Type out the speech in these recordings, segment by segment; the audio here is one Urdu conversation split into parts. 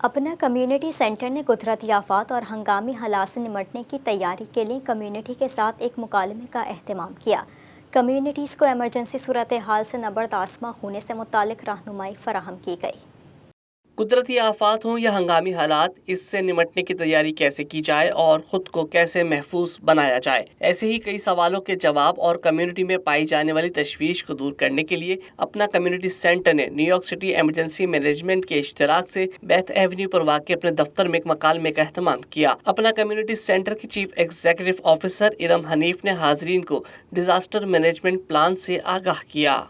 اپنا کمیونٹی سینٹر نے قدرتی آفات اور ہنگامی حالات سے نمٹنے کی تیاری کے لیے کمیونٹی کے ساتھ ایک مکالمے کا اہتمام کیا۔ کمیونٹیز کو ایمرجنسی صورتحال سے نبردآسماں ہونے سے متعلق رہنمائی فراہم کی گئی۔ قدرتی آفات ہوں یا ہنگامی حالات، اس سے نمٹنے کی تیاری کیسے کی جائے اور خود کو کیسے محفوظ بنایا جائے، ایسے ہی کئی سوالوں کے جواب اور کمیونٹی میں پائی جانے والی تشویش کو دور کرنے کے لیے اپنا کمیونٹی سینٹر نے new York city emergency management کے اشتراک سے بیتھ ایونیو پر واقع اپنے دفتر میں ایک مکالمے کا اہتمام کیا۔ اپنا کمیونٹی سینٹر کی chief executive officer Iram Hanif نے حاضرین کو ڈیزاسٹر مینجمنٹ پلان سے آگاہ کیا۔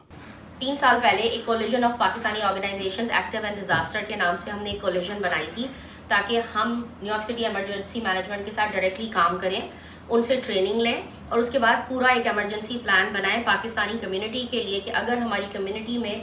3 سال پہلے ایک coalition of Pakistani organisations active and disaster کے نام سے ہم نے ایک کولیجن بنائی تھی تاکہ ہم new York city emergency management کے ساتھ ڈائریکٹلی کام کریں، ان سے ٹریننگ لیں اور اس کے بعد پورا ایک ایمرجنسی پلان بنائیں پاکستانی کمیونٹی کے لیے کہ اگر ہماری کمیونٹی میں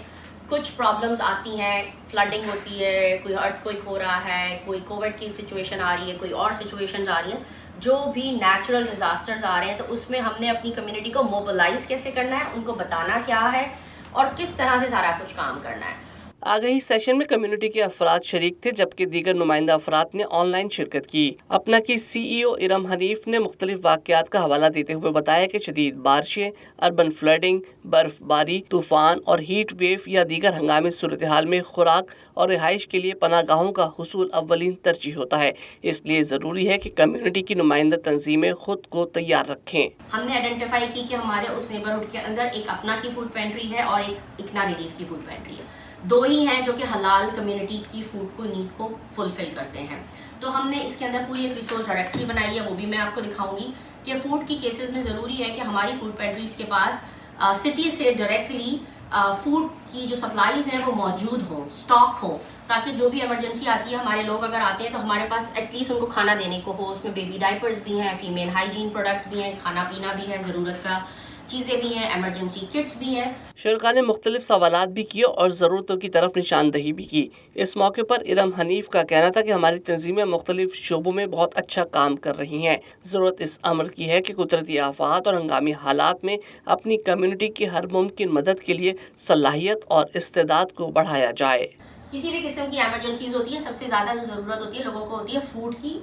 کچھ پرابلمز آتی ہیں، فلڈنگ ہوتی ہے، کوئی ارتھ کوئک ہو رہا ہے، کوئی کووڈ کی سچویشن آ رہی ہے، کوئی اور سچویشنز آ رہی ہیں، جو بھی نیچرل ڈیزاسٹرز آ رہے ہیں، تو اس میں ہم نے اپنی کمیونٹی کو موبلائز کیسے کرنا ہے، ان کو بتانا کیا ہے اور کس طرح سے سارا کچھ کام کرنا ہے۔ آگہی سیشن میں کمیونٹی کے افراد شریک تھے جبکہ دیگر نمائندہ افراد نے آن لائن شرکت کی۔ اپنا کی سی ای او ارم حنیف نے مختلف واقعات کا حوالہ دیتے ہوئے بتایا کہ شدید بارشیں، اربن فلڈنگ، برف باری، طوفان اور ہیٹ ویو یا دیگر ہنگامی صورتحال میں خوراک اور رہائش کے لیے پناہ گاہوں کا حصول اولین ترجیح ہوتا ہے، اس لیے ضروری ہے کہ کمیونٹی کی نمائندہ تنظیمیں خود کو تیار رکھیں۔ ہم نے آئیڈینٹیفائی کی کہ ہمارے اس نیبرہڈ کے اندر ایک اپنا کی فوڈ پینٹری ہے اور ایک اکنا ریلیف کی فوڈ پینٹری ہے، دو ہی ہیں جو کہ حلال کمیونٹی کی فوڈ کو نیڈ کو فلفل کرتے ہیں۔ تو ہم نے اس کے اندر پوری ایک ریسورس ڈائریکٹری بنائی ہے، وہ بھی میں آپ کو دکھاؤں گی کہ فوڈ کی کیسز میں ضروری ہے کہ ہماری فوڈ پینٹریز کے پاس سٹی سے ڈائریکٹلی فوڈ کی جو سپلائیز ہیں وہ موجود ہوں، اسٹاک ہوں، تاکہ جو بھی ایمرجنسی آتی ہے، ہمارے لوگ اگر آتے ہیں تو ہمارے پاس ایٹ لیسٹ ان کو کھانا دینے کو ہو۔ اس میں بیبی ڈائپرز بھی ہیں، فیمیل ہائیجین پروڈکٹس بھی ہیں، کھانا پینا بھی ہے، ضرورت کا چیزیں بھی ہیں، ایمرجنسی کٹس بھی ہیں۔ شرکاء نے مختلف سوالات بھی کیے اور ضرورتوں کی طرف نشاندہی بھی کی۔ اس موقع پر ارم حنیف کا کہنا تھا کہ ہماری تنظیمیں مختلف شعبوں میں بہت اچھا کام کر رہی ہیں۔ ضرورت اس امر کی ہے کہ قدرتی آفات اور ہنگامی حالات میں اپنی کمیونٹی کی ہر ممکن مدد کے لیے صلاحیت اور استعداد کو بڑھایا جائے۔ کسی بھی قسم کی ایمرجنسیز ہوتی ہیں، سب سے زیادہ جو ضرورت ہوتی ہے لوگوں کو ہوتی ہے فوڈ کی،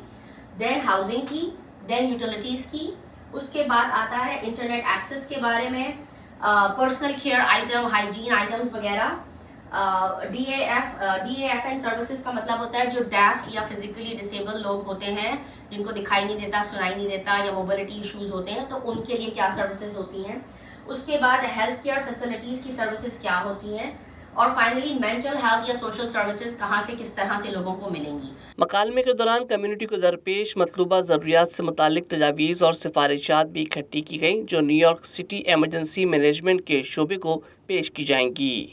دین ہاؤسنگ کی، دین یوٹیلیٹیز کی، اس کے بعد آتا ہے انٹرنیٹ ایکسیس کے بارے میں، personal care item, hygiene items وغیرہ۔ D A F N services کا مطلب ہوتا ہے جو ڈیف یا فزیکلی ڈسیبل لوگ ہوتے ہیں، جن کو دکھائی نہیں دیتا، سنائی نہیں دیتا یا موبلٹی ایشوز ہوتے ہیں، تو ان کے لیے کیا سروسز ہوتی ہیں۔ اس کے بعد ہیلتھ کیئر فیسلٹیز کی سروسز کیا ہوتی ہیں، اور فائنلی مینٹل ہیلتھ یا سوشل سروسز کہاں سے کس طرح سے لوگوں کو ملیں گی۔ مکالمے کے دوران کمیونٹی کو درپیش مطلوبہ ضروریات سے متعلق تجاویز اور سفارشات بھی اکٹھی کی گئیں جو new York city emergency management کے شعبے کو پیش کی جائیں گی۔